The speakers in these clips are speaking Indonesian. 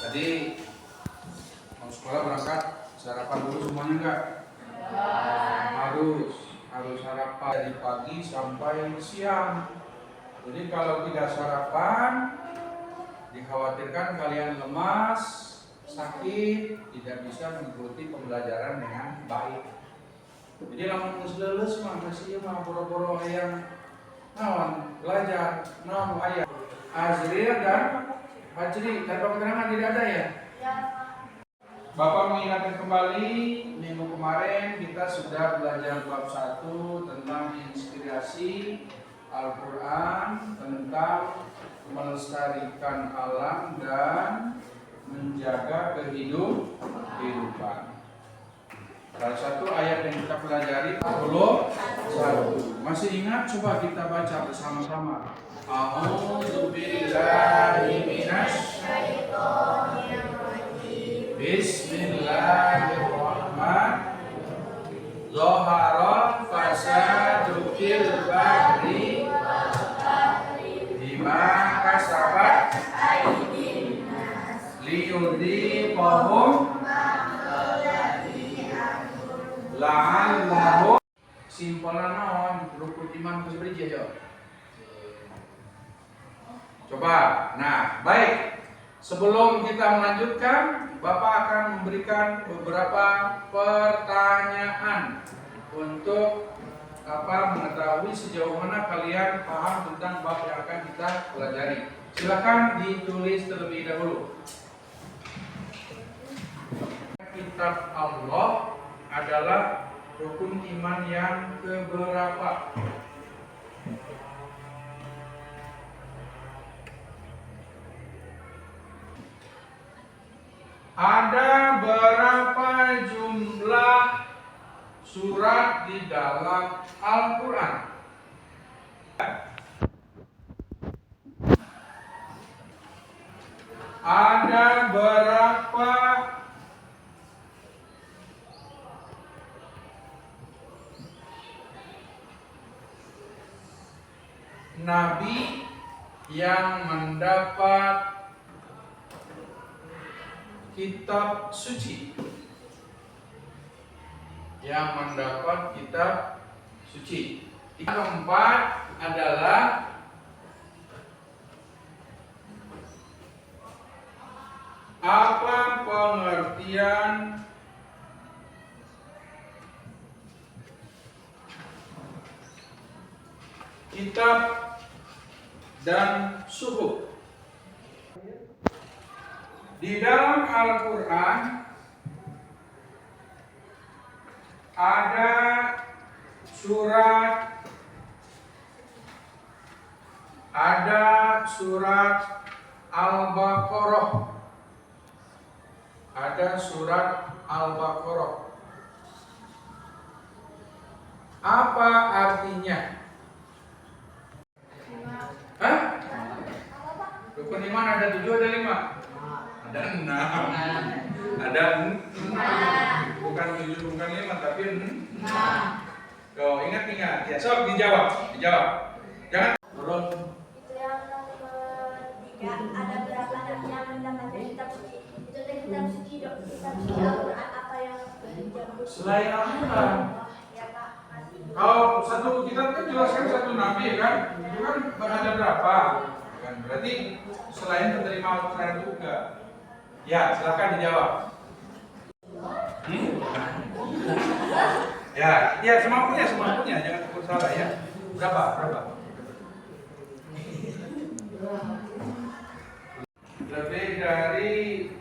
Tadi mau sekolah berangkat sarapan dulu semuanya enggak? Harus sarapan dari pagi sampai siang. Jadi kalau tidak sarapan, dikhawatirkan kalian lemas, sakit, tidak bisa mengikuti pembelajaran dengan baik. Jadi lamun geus leuleus mah masih mah boro-boro hayang naon belajar, naon aya. Azril dan Fajri, tanpa keterangan tidak ada ya? Bapak mengingatkan kembali, minggu kemarin kita sudah belajar bab 1 tentang inspirasi Al-Quran, tentang melestarikan alam dan menjaga kehidupan. Salah satu ayat yang kita pelajari 21. Masih ingat? Coba kita baca bersama-sama. A'udzu billahi minasy syaithanir rajim. Bismillahirrahmanirrahim. Zahara fasadu fil bahri bima kasabat aydin nas liyudhiqahum la'allahu simpulan naon rukun iman geus beri ya. Coba. Nah, baik. Sebelum kita melanjutkan, Bapak akan memberikan beberapa pertanyaan untuk mengetahui sejauh mana kalian paham tentang bab yang akan kita pelajari. Silakan ditulis terlebih dahulu. Kitab Allah adalah rukun iman yang keberapa? Ada berapa jumlah surat di dalam Al-Quran? Ada berapa nabi yang mendapat kitab suci? Yang mendapat kitab suci. Yang keempat adalah apa pengertian kitab dan suhuf? Di dalam Al-Quran ada surat Al-Baqarah. Ada surat Al-Baqarah. Apa artinya? Hah? Rukun iman ada 7 ada 5? Ada 6. Ada 6. Bukan 7, bukan 5, tapi 6. Oh, ingat. Ya, sob dijawab. Jangan turun. Itu yang nomor 3, ada berapa anak yang mendapatkan kitab suci? Itu kitab suci Al-Quran apa yang dijawab? Selain Al-Quran. Ya Pak, masih. Kalau satu kitab kan jelaskan satu nabi kan? Itu kan ada berapa? Kan berarti selain menerima Al-Quran juga. Ya, silakan dijawab. Ya semampunya, jangan takut salah ya. Berapa? Lebih dari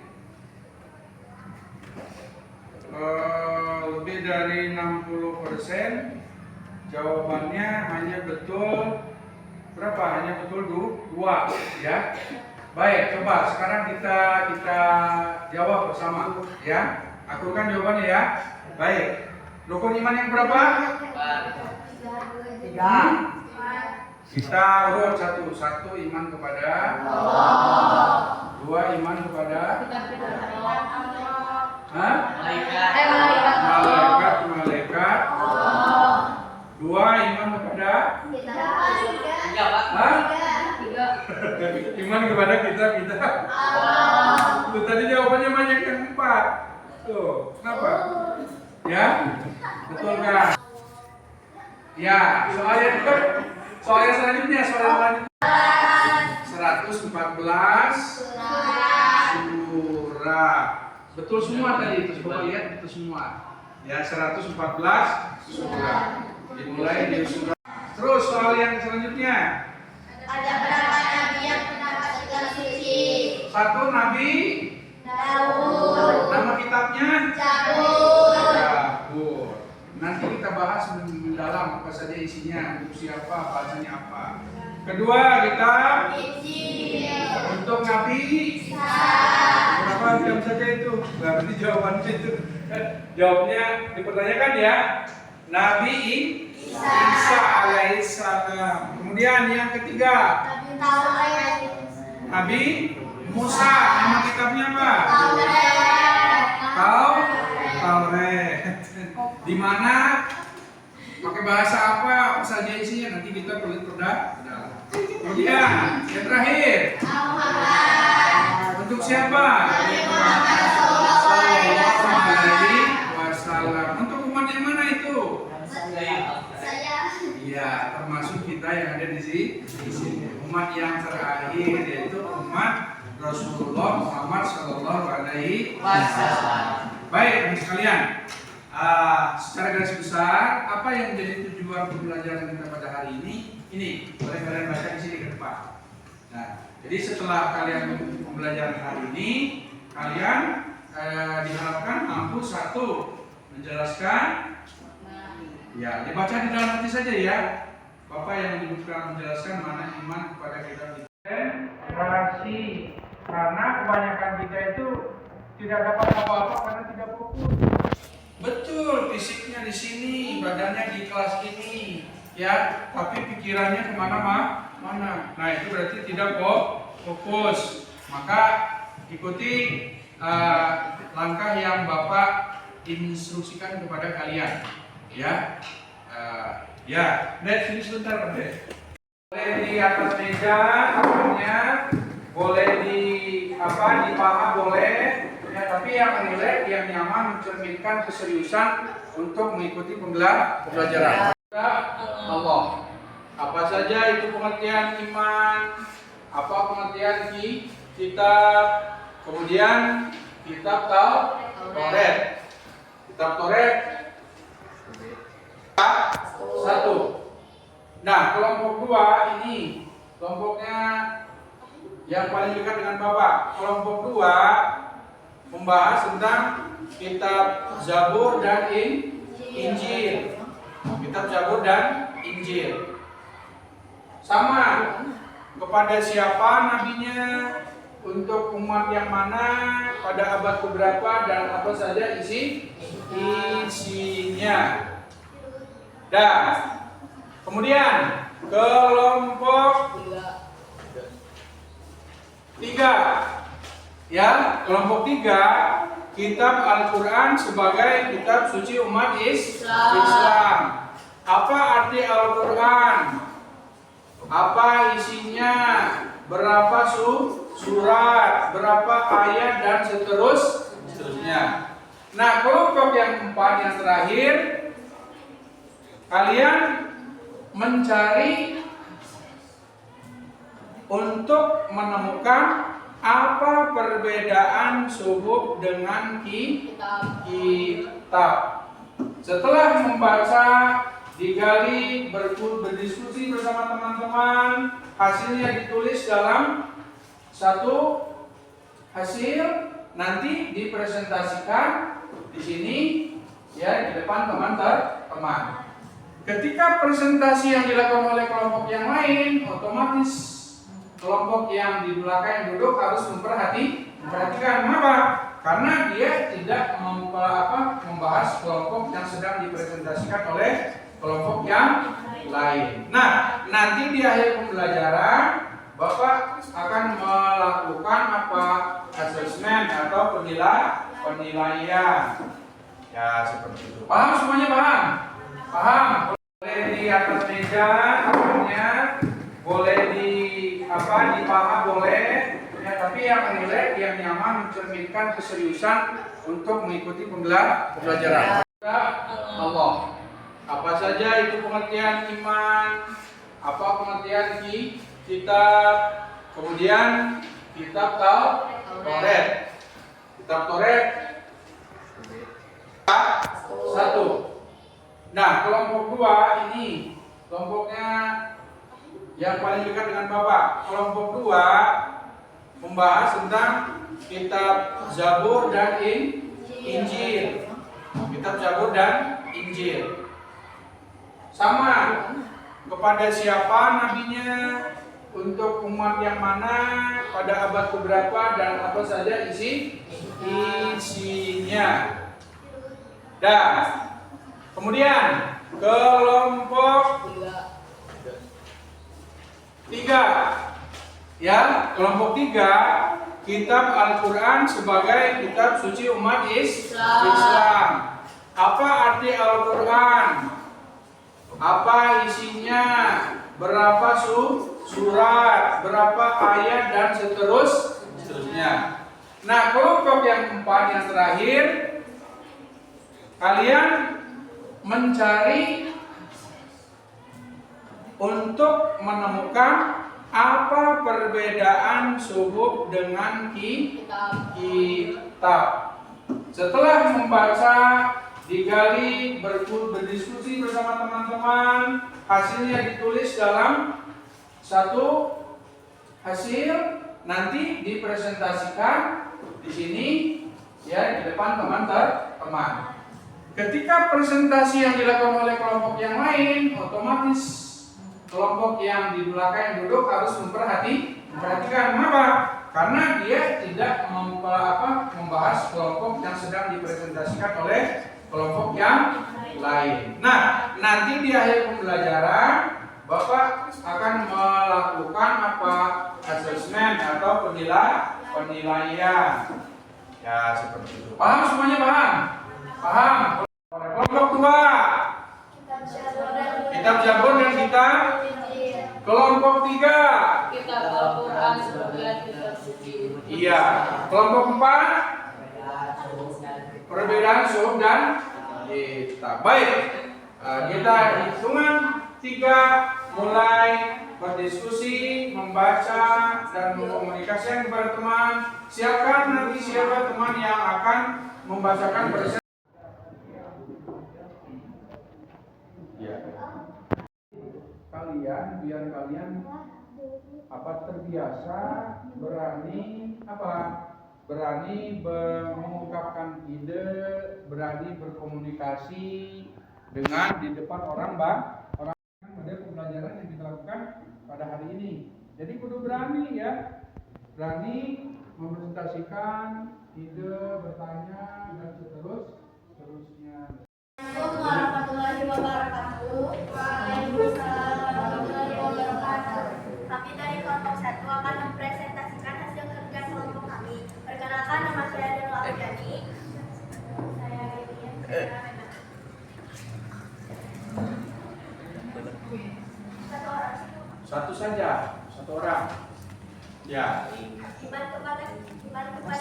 60% jawabannya hanya betul berapa? Hanya betul 2 ya. Baik, coba sekarang kita jawab bersama ya. Akurkan jawabannya ya. Baik. Rukun iman yang berapa? 3. Kita urut 1 iman kepada Allah. 2 iman kepada malaikat. 2 iman kepada iman kepada kita. Tuh, tadi jawabannya banyak yang 4. Tuh, kenapa? Ya? Betul kan? Ya, soal yang selanjutnya 114 surat. Betul semua tadi itu, coba lihat betul semua. Ya, 114 surat. Dimulai dari surat. Terus soal yang selanjutnya. Ada berapa nabi yang mendapat kitab suci? 1 Nabi Daud. Nama kitabnya Zabur. Zabur. Nanti kita bahas mendalam apa saja isinya, untuk siapa, bahasanya apa. Kedua kita Injil. untuk Nabi berapa jam saja itu? Berarti jawabannya itu. Jawabnya dipertanyakan ya. Nabi Isa alaihissalam. Kemudian yang ketiga Nabi Taurat. Nabi Musa. Nama kitabnya apa? Taurat. Taurat. Di mana? Pakai bahasa apa saja isinya, nanti kita perlu perdah. Kemudian yang terakhir untuk siapa? Sallallahu alaihi wasallam. Untuk umat yang mana itu? Saya. Iya, termasuk kita yang ada di sini. Umat yang terakhir yaitu umat Rasulullah Muhammad Sallallahu Alaihi Wasallam. Baik, teman sekalian. Secara garis besar, apa yang menjadi tujuan pembelajaran kita pada hari ini? Ini boleh kalian baca di sini ke depan. Nah, jadi setelah kalian pembelajaran hari ini, kalian diharapkan mampu 1 menjelaskan. Ya, dibaca di dalam hati saja ya. Bapak yang menyebutkan menjelaskan mana iman kepada kita. Konsentrasi, karena kebanyakan kita itu tidak dapat apa-apa karena tidak fokus. Betul, fisiknya di sini, badannya di kelas ini, ya, tapi pikirannya kemana-mana. Nah, itu berarti tidak fokus. Maka ikuti langkah yang Bapak instruksikan kepada kalian, ya. Ya, sini sebentar, Dek. Boleh di atas meja, namanya, boleh dipaha boleh. Ya, tapi yang relax, yang nyaman, mencerminkan keseriusan untuk mengikuti pembelajaran. Allah. Apa saja itu pengertian iman, apa pengertian kitab, kemudian kitab Taurat. Kitab Taurat 1. Nah, kelompok 2 ini kelompoknya yang paling dekat dengan Bapak. Kelompok 2 membahas tentang kitab Zabur dan Injil. Kitab Zabur dan Injil. Sama, kepada siapa nabinya, untuk umat yang mana, pada abad keberapa, dan apa saja isinya. Dan kemudian kelompok 3. Ya, kelompok 3, kitab Al-Quran sebagai kitab suci umat Islam. Apa arti Al-Quran? Apa isinya? Berapa surat? Berapa ayat? Dan seterusnya. Nah, kelompok yang 4 yang terakhir, kalian mencari untuk menemukan apa perbedaan suhuf dengan kitab. Setelah membaca, digali, berdiskusi bersama teman-teman, hasilnya ditulis dalam satu hasil, nanti dipresentasikan di sini ya, di depan teman-teman. Ketika presentasi yang dilakukan oleh kelompok yang lain, otomatis kelompok yang di belakang yang duduk harus memperhatikan. Kenapa? Karena dia tidak membahas kelompok yang sedang dipresentasikan oleh kelompok yang lain. Nah, nanti di akhir pembelajaran Bapak akan melakukan asesmen atau penilaian. Ya, seperti itu. Paham semuanya, paham? Paham? Boleh di atas meja, namanya, boleh dipaha boleh. Ya, tapi yang rileks, yang nyaman, mencerminkan keseriusan untuk mengikuti pembelajaran. Allah. Apa saja itu pengertian iman, apa pengertian kitab, kemudian kitab Taurat. Kitab Taurat satu. Nah, kelompok 2 ini kelompoknya yang paling dekat dengan Bapak. Kelompok 2 membahas tentang kitab Zabur dan Injil. Kitab Zabur dan Injil. Sama kepada siapa nabinya, untuk umat yang mana, pada abad keberapa, dan apa saja isinya. Dan kemudian kelompok 3, ya, kelompok 3 kitab Al-Quran sebagai kitab suci umat Islam. Apa arti Al-Quran? Apa isinya? Berapa surat? Berapa ayat? Dan seterusnya. Nah, kelompok yang 4 yang terakhir, kalian mencari untuk menemukan apa perbedaan suhuf dengan kitab. Setelah membaca, digali, berdiskusi bersama teman-teman, hasilnya ditulis dalam satu hasil, nanti dipresentasikan di sini, ya, di depan teman-teman. Ketika presentasi yang dilakukan oleh kelompok yang lain, otomatis kelompok yang di belakang yang duduk harus memperhatikan. Kenapa? Karena dia tidak membahas kelompok yang sedang dipresentasikan oleh kelompok yang lain. Nah, nanti di akhir pembelajaran Bapak akan melakukan asesmen atau penilaian. Ya, seperti itu. Paham semuanya, paham? Paham. Kelompok 2 kitab Zabur dan kitab. Kelompok 3 kitab Al-Quran sebagai kitab suci. Iya. Kelompok 4 perbedaan suhuf dan kitab. Baik. Kita hitungan 3 mulai berdiskusi, membaca, dan mengkomunikasikan kepada teman. Siapkan nanti siapa teman yang akan membacakan presentasi. Biar kalian terbiasa, berani mengungkapkan ide, berani berkomunikasi dengan di depan orang model pembelajaran yang kita lakukan pada hari ini. Jadi kudu berani, ya, berani mempresentasikan ide, bertanya, dan seterusnya. Assalamualaikum warahmatullahi wabarakatuh. Waalaikumsalam warahmatullahi wabarakatuh. Kami dari kelompok 1 akan mempresentasikan hasil kerja kelompok kami. Perkenalkan, nama saya Nurul Afjani. Saya Vivian. Satu saja, satu orang. Ya. Iman kepada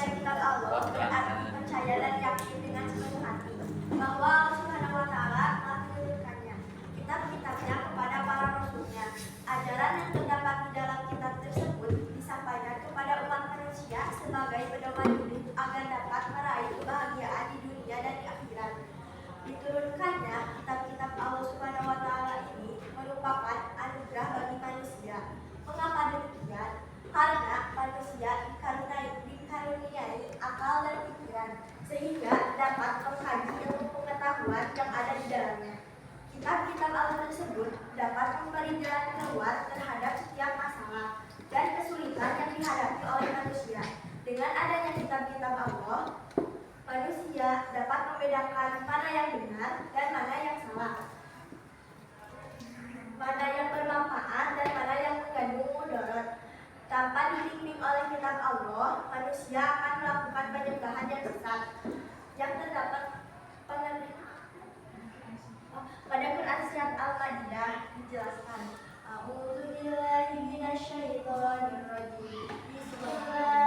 kitab Allah berarti percaya dan yakin dengan sepenuh hati bahwa Allah Subhanahu wa Ta'ala telah menurunkannya, kitab-kitabnya kepada para rasulnya. Ajaran yang terdapat di dalam kitab tersebut disampaikan kepada umat manusia sebagai pedoman hidup agar dapat meraih kebahagiaan di dunia dan di akhirat. Diturunkannya kitab-kitab Allah Subhanahu wa Ta'ala ini merupakan anugerah bagi manusia. Mengapa demikian? Karena manusia dikaruniai akal dan pikiran sehingga dapat mengkaji ilmu pengetahuan yang ada di dalamnya. Kitab-kitab Allah tersebut dapat memberi jalan keluar terhadap setiap masalah dan kesulitan yang dihadapi oleh manusia. Dengan adanya kitab-kitab Allah, manusia dapat membedakan mana yang benar dan mana yang salah, mana yang bermanfaat dan mana yang mengandung mudarat. Tanpa dibimbing oleh kitab Allah, manusia akan melakukan penyembahan yang sesat. Yang terdapat pada Quran surat Al-Maidah dijelaskan, A'udzu billahi minasyaitonir rajim. Bismillahirrahmanirrahim.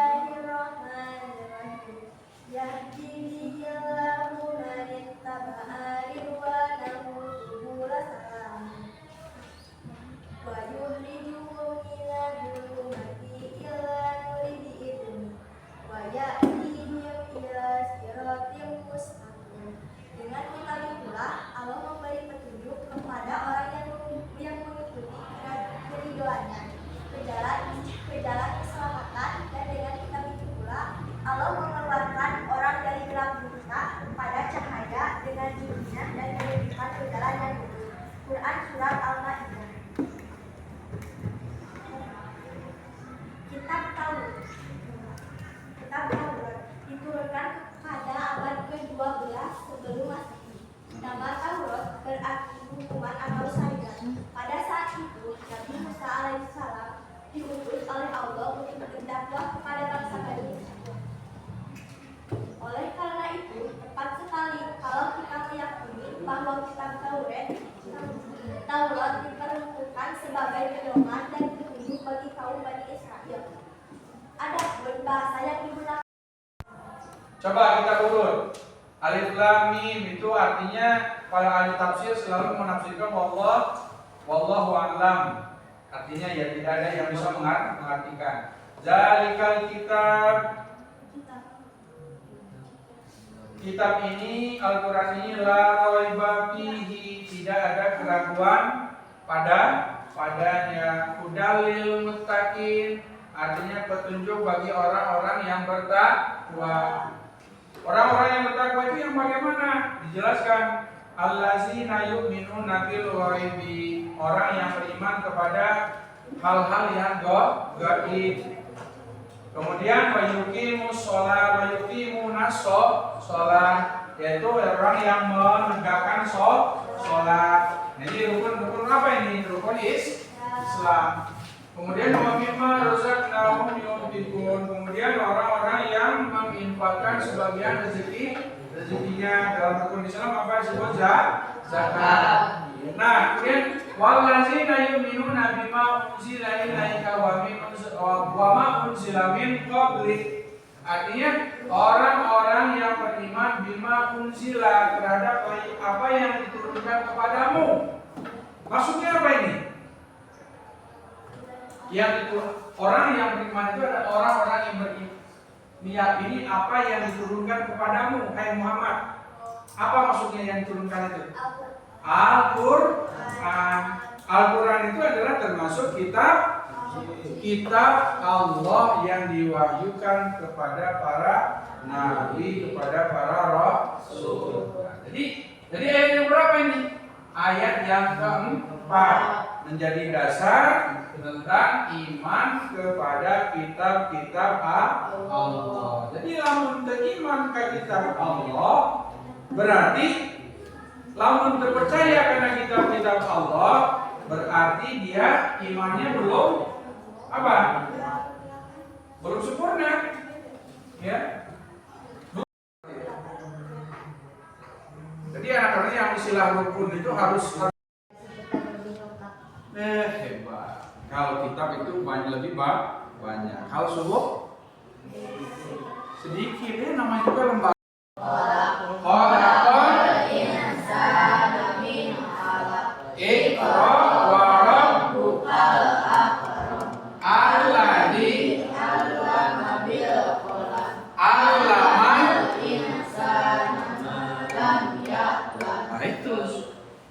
Coba kita urut. Alif lam mim itu artinya para ahli tafsir selalu menafsirkan wallahu a'lam. Artinya ya tidak ada yang bisa mengartikan. Zalikal kitab ini Al-Quran ini la raiba fihi, tidak ada keraguan padanya. Hudalil muttaqin, artinya petunjuk bagi orang-orang yang bertakwa. Orang-orang yang bertakwa itu yang bagaimana? Dijelaskan allazina yu'minuna bil ghaibi, orang yang beriman kepada hal-hal yang gaib. Kemudian wayuqimus shalah wayuqimunas shalah, yaitu orang yang menegakkan sholat. Jadi rukun apa ini? Rukun Islam. Kemudian wa mimma razaqnahum yunfiqun, kemudian orang-orang yang menginfakkan sebagian rezekinya. Dalam rukun Islam apa disebut? Zakat. Nah, kemudian wallazina yu'minuna bima unzila ilaika wa ma unzila min qablik. Artinya orang-orang yang beriman bima unzila, terhadap apa yang diturunkan kepadamu. Maksudnya apa ini? Yang itu orang yang beriman itu adalah orang-orang yang meyakini apa yang diturunkan kepadamu, hai Muhammad. Apa maksudnya yang diturunkan itu? Al-Quran. Al-Quran itu adalah termasuk kitab Allah yang diwahyukan kepada para nabi, kepada para rasul. Jadi ayat yang berapa ini? Ayat yang keempat, menjadi dasar tentang iman kepada kitab-kitab Allah. Jadi lamun beriman ke kitab Allah berarti lamun terpercaya karena kitab-kitab Allah, berarti dia imannya belum apa? Belum sempurna. Ya. Jadi anak-anak yang istilah rukun itu harus hebat. Kalau kitab itu lebih banyak. Kalau subuh sedikit, namanya juga lembaga.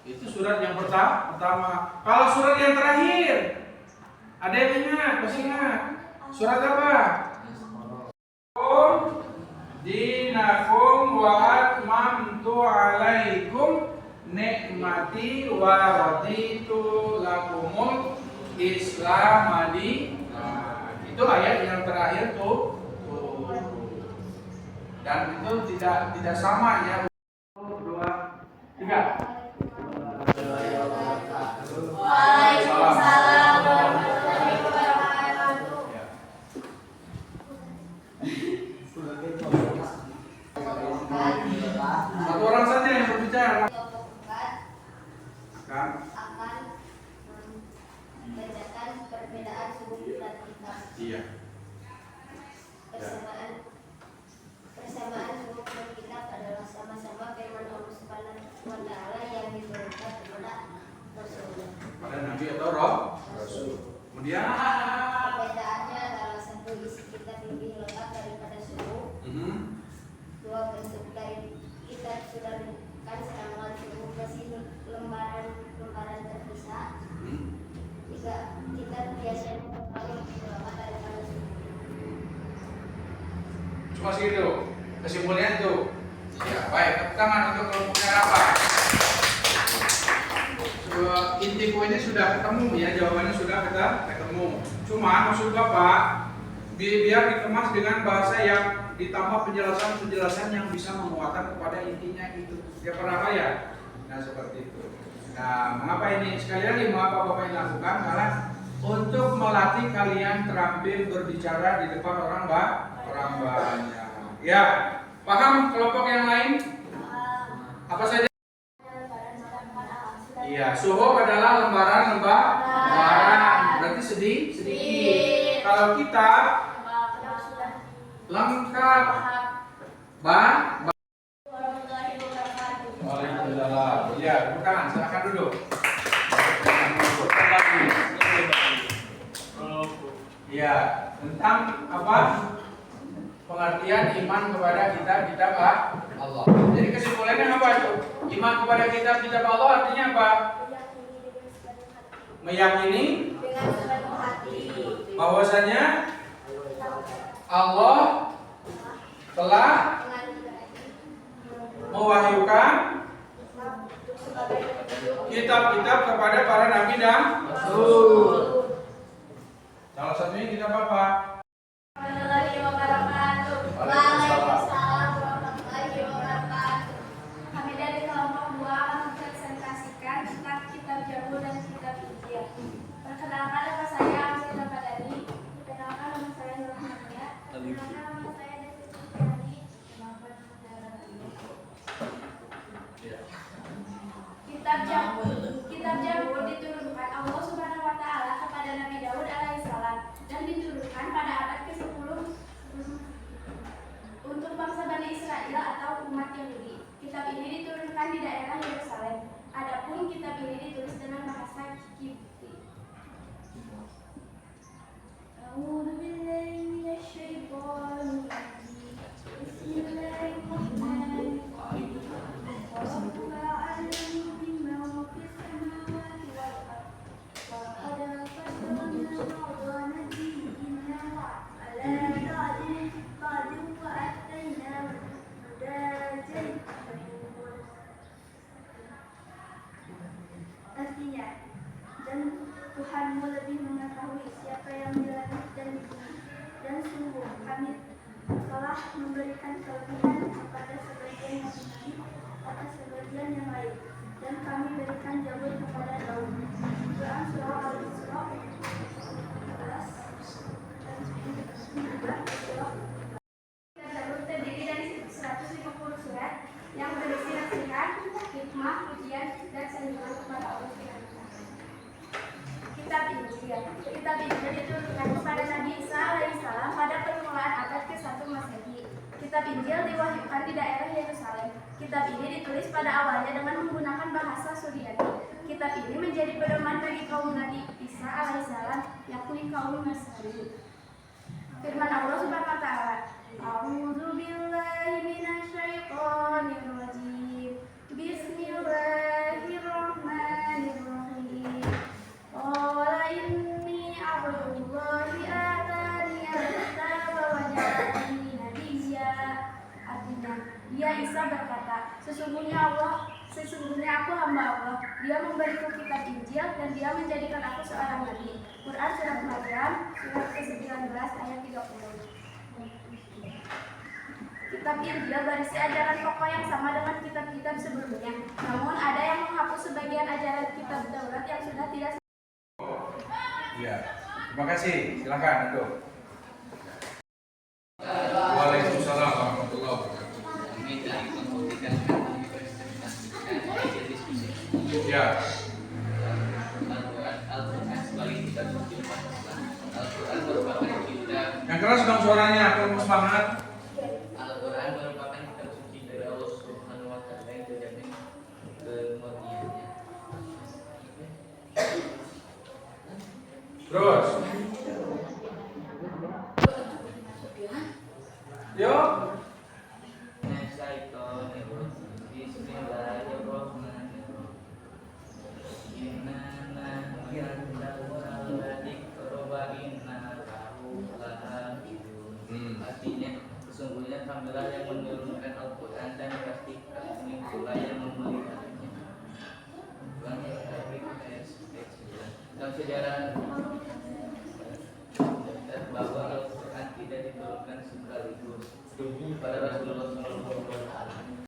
Itu surat yang pertama. Kalau surat yang terakhir, ada yang ingat? Masih ingat? Surat apa? Dinakum wa atmamtu alaikum nikmati wa raditu lakumul Islam itu ayat yang terakhir tuh. Dan itu tidak sama ya. 2, 3. Waalaikumsalam warahmatullahi wabarakatuh. Satu orang saja yang berbicara. Akan membedakan perbedaan suku dan kitab. Iya. Persamaan suku dan kitab adalah sama-sama firman Allah Subhanahu wa taala yang diturunkan kepada Rasulullah. Pada Nabi atau Rasul. Kemudian Perbedaannya adalah satu, isi kitab lebih lengkap daripada suku. Dua, bentuk dari kitab sudah bukan sedangkan suku masih lembaran terpisah. Tiga, kitab biasanya paling lama daripada suku. cuma segitu. Kesimpulannya itu. Ya, baik. Tepuk tangan untuk kelompoknya apa? Inti poinnya sudah ketemu ya, jawabannya sudah ketemu. Cuma maksud Bapak biar dikemas dengan bahasa yang ditambah penjelasan yang bisa menguatkan kepada intinya itu. Dia pernah bayar. Nah, seperti itu. Nah, mengapa ini? Sekali lagi mengapa Bapak ini lakukan? Karena untuk melatih kalian terampil berbicara di depan orang banyak. Ya, paham kelompok yang lain? Apa saja? Iya, suhuf adalah lembaran. Berarti sedikit. Kalau kitab lengkap. Warahmatullahi wabarakatuh. Waalaikumsalam. Iya, bukan. Silakan duduk. Iya, tentang apa? Pengertian iman kepada kitab-kitab Allah. Jadi kesimpulannya apa itu? Iman kepada kitab-kitab Allah artinya apa? Meyakini Dengan sepenuh hati bahwasanya Allah telah mewahyukan kitab-kitab kepada para nabi dan rasul. Salah satunya kitab apa? Warahmatullahi wabarakatuh. Waalaikumsalam warahmatullahi wabarakatuh. Kami dari kelompok 2 akan mempresentasikan kitab Zabur dan kitab Injil. Perkenalkan nama saya Amsil Ramadhani. Perkenalkan nama saya Nur Rahmania. Perkenalkan nama saya Devi Sufiani. Perkenalkan nama saya Raditya. Kitab Zabur diturunkan Allah Subhanahu wa taala kepada Nabi Daud alaihissalam dan diturunkan pada abad ke-10 untuk bangsa Bani Israel atau umat Yahudi. Kitab ini diturunkan di daerah Yerusalem. Adapun kitab ini ditulis dengan bahasa Kipti. A'udzu billahi minasy syaithanir rajim. Bismillahirrahmanirrahim. Rabbuka a'lamu bima fis samawati wal ardh. Wa qad fasalna ba'dha nabiyina ala ta'dil wa atayna mudajjal. Artinya, dan Tuhanmu lebih mengetahui siapa yang di langit dan di bumi, dan sungguh kami telah memberikan kelebihan kepada sebagian yang lain atas sebagian yang lain, dan kami berikan Zabur kepada Daud. Quran Surah Al-Isra 11 dan 19. Zabur terdiri dari 150 surat yang berisi nasihat, hikmah, pujian, dan sanjungan kepada Allah. Kitab Injil diturunkan kepada Nabi Isa alaihissalam pada permulaan abad ke-1 Masehi. Kitab Injil diwahyukan di daerah Yerusalem. Kitab ini ditulis pada awalnya dengan menggunakan bahasa Suryani. Kitab ini menjadi pedoman bagi kaum Nabi Isa alaihissalam, yakni kaum Nasrani. Firman Allah Subhanahu wa taala, A'udzu billahi minasy syaithanir rajim. Bismillahirrahmanirrahim. Qala inni abdullahi ataniyal kitaba wa ja'alani nabiyya. Artinya, dia Isa berkata, sesungguhnya aku hamba Allah. Dia memberiku kitab Injil dan dia menjadikan aku seorang nabi. Quran Surat Maryam surat ke-19 ayat 30. Kitab Injil berisi ajaran pokok yang sama dengan kitab-kitab sebelumnya. Namun ada yang menghapus sebagian ajaran kitab Taurat yang sudah tidak. Iya. Terima kasih. Silakan duduk. Waalaikumsalam warahmatullahi wabarakatuh. Kami dari kelompok 3 mempresentasikan hasil diskusi. Iya. Al-Quran sebagai kitab suci umat Islam. Al-Quran merupakan kitab. Yang keras dong suaranya, aku semangat. Al-Quran merupakan kitab suci dari Allah Subhanahu wa taala yang terjamin kemurniannya. Terus. Yuk. Bismillahirrahmanirrahim. Inna nahnu Artinya, sesungguhnya kamilah yang menurunkan Al-Quran dan pasti kami pula yang memeliharanya. Dalam sejarah bahwa Al-Quran tidak diturunkan sekaligus pada Rasulullah SAW.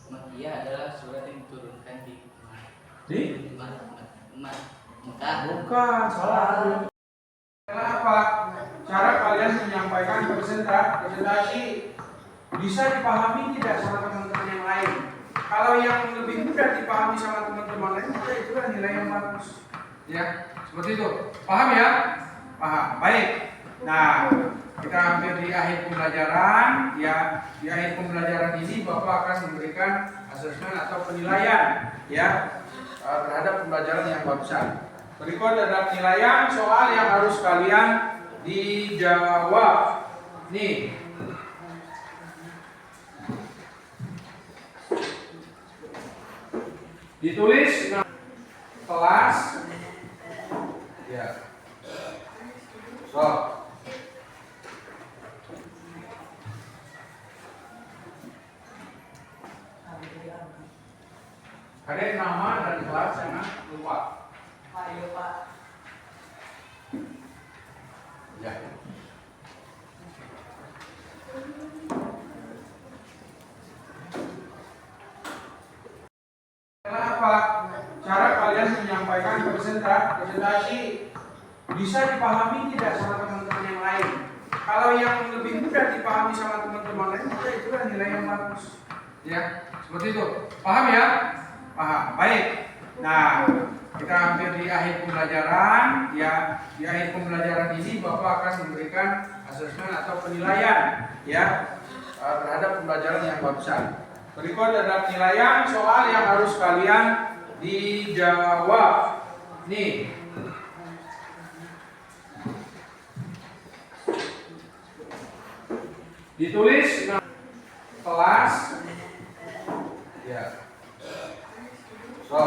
Makkiyah adalah surat yang diturunkan di Mekah. Bukan, salah. Kenapa? Cara kalian menyampaikan presentasi bisa dipahami tidak sama teman-teman yang lain. Kalau yang lebih mudah dipahami sama teman-teman lain, maka itulah nilai yang bagus. Ya, seperti itu. Paham ya? Paham. Baik. Nah, kita hampir di akhir pembelajaran. Ya, di akhir pembelajaran ini Bapak akan memberikan asesmen atau penilaian ya terhadap pembelajaran yang barusan. Berikut ada penilaian soal yang harus kalian dijawab. Nih. Ditulis kelas ya. So. Ada nama dan kelas, jangan lupa. Ayo Pak. Ya. Apa? Cara kalian menyampaikan presentasi bisa dipahami tidak sama teman-teman yang lain. Kalau yang lebih mudah dipahami sama teman-teman lain, maka itulah nilai yang bagus. Ya, seperti itu. Paham ya? Paham. Baik. Nah, kita hampir di akhir pembelajaran. Ya, di akhir pembelajaran ini Bapak akan memberikan asesmen atau penilaian ya terhadap pembelajaran yang barusan. Berikut ada penilaian soal yang harus kalian dijawab. Nih. Ditulis kelas ya. So.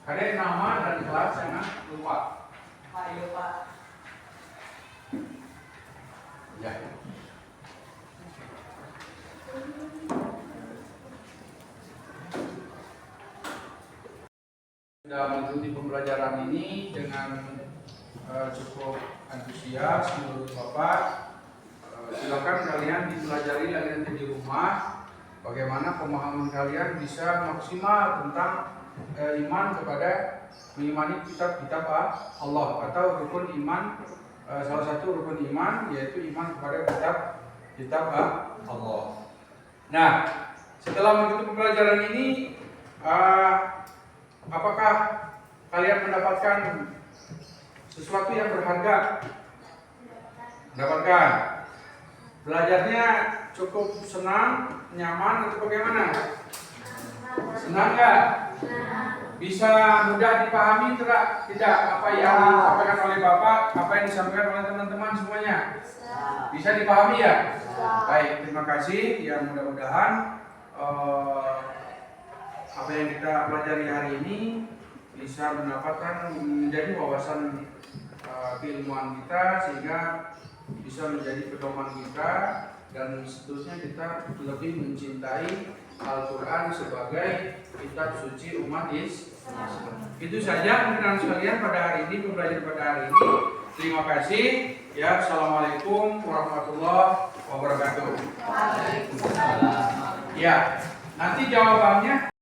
Ada nama dan kelas, jangan lupa. Ayo Pak. Ya. Sudah mengikuti pembelajaran ini dengan cukup antusias menurut Bapak. Silakan kalian dipelajari lagi nanti di rumah bagaimana pemahaman kalian bisa maksimal tentang iman kepada mengimani kitab-kitab Allah atau rukun iman. Salah satu rukun iman yaitu iman kepada kitab Allah. Nah, setelah mengikuti pembelajaran ini, apakah kalian mendapatkan sesuatu yang berharga? Mendapatkan. Belajarnya cukup senang, nyaman atau bagaimana? Senang nggak? Bisa mudah dipahami tidak apa yang disampaikan oleh Bapak, apa yang disampaikan oleh teman-teman semuanya? Bisa dipahami ya? Baik, terima kasih. Ya mudah-mudahan apa yang kita pelajari hari ini bisa mendapatkan menjadi wawasan keilmuan kita sehingga bisa menjadi pedoman kita dan seterusnya kita lebih mencintai Al-Quran sebagai kitab suci umat Islam. Itu saja pembelajaran sekalian pada hari ini, pembelajaran pada hari ini. Terima kasih. Ya, assalamualaikum warahmatullahi wabarakatuh. Waalaikumsalam. Ya, nanti jawabannya.